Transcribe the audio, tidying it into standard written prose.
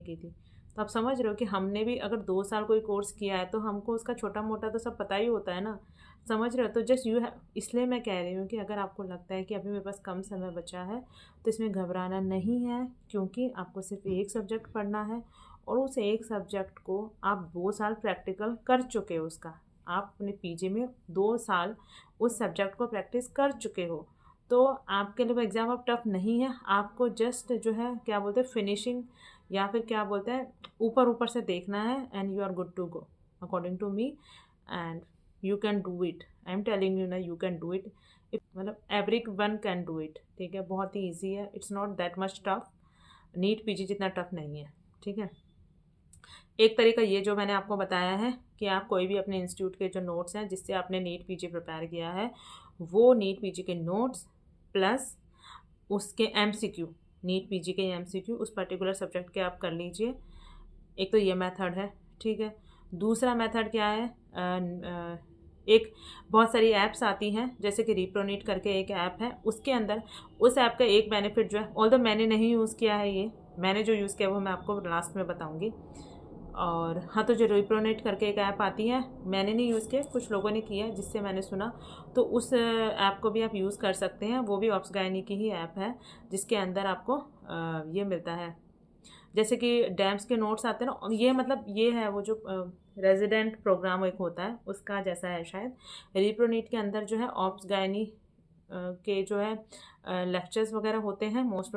की थी। तो आप समझ रहे हो कि हमने भी अगर 2 साल कोई कोर्स किया है तो हमको उसका छोटा-मोटा तो सब पता ही होता है ना, समझ रहे हो? तो जस्ट यू हैव, इसलिए मैं कह रही हूँ कि अगर आपको लगता है कि अभी मेरे पास कम समय बचा है, तो इसमें घबराना नहीं है, क्योंकि आपको सिर्फ़ एक सब्जेक्ट पढ़ना है और उस एक सब्जेक्ट को आप 2 साल प्रैक्टिकल कर चुके हो उसका। आप अपने पीजी में 2 साल उस सब्जेक्ट को प्रैक्टिस कर चुके हो। तो आपके लिए वो एग्ज़ाम अब टफ़ नहीं है, आपको जस्ट जो है क्या बोलते हैं फिनिशिंग, या फिर क्या बोलते हैं ऊपर-ऊपर से देखना है, and you are good to go according to me, and you can do it. I am telling you ना, you can do it. If मतलब एवरीवन कैन डू इट, ठीक है? बहुत ही ईज़ी है, it's not that much tough. NEET PG जितना tough नहीं है, ठीक है? एक तरीका ये जो मैंने आपको बताया है कि आप कोई भी अपने इंस्टीट्यूट के जो नोट्स हैं जिससे आपने नीट पीजी प्रिपेयर किया है, वो नीट पीजी के नोट्स प्लस उसके एमसीक्यू, नीट पीजी के एमसीक्यू उस पर्टिकुलर सब्जेक्ट के आप कर लीजिए। एक तो ये मेथड है, ठीक है? दूसरा मेथड क्या है, एक बहुत सारी ऐप्स आती हैं, जैसे कि रिप्रोनीट करके एक ऐप है, उसके अंदर उस ऐप का एक बेनिफिट जो है, ऑल्दो मैंने नहीं यूज़ किया है ये, मैंने जो यूज़ किया वो मैं आपको लास्ट में बताऊँगी। और हाँ, तो जो रिप्रोनेट करके एक ऐप आती है, मैंने नहीं यूज़ किया, कुछ लोगों ने किया जिससे मैंने सुना, तो उस ऐप को भी आप यूज़ कर सकते हैं। वो भी ऑप्स गायनी की ही ऐप है, जिसके अंदर आपको ये मिलता है, जैसे कि डैम्स के नोट्स आते हैं ना, ये मतलब ये है वो जो रेजिडेंट प्रोग्राम एक होता है उसका जैसा है शायद। रिप्रोनीट के अंदर जो है ऑप्स गायनी के जो है लेक्चर्स वगैरह होते हैं मोस्ट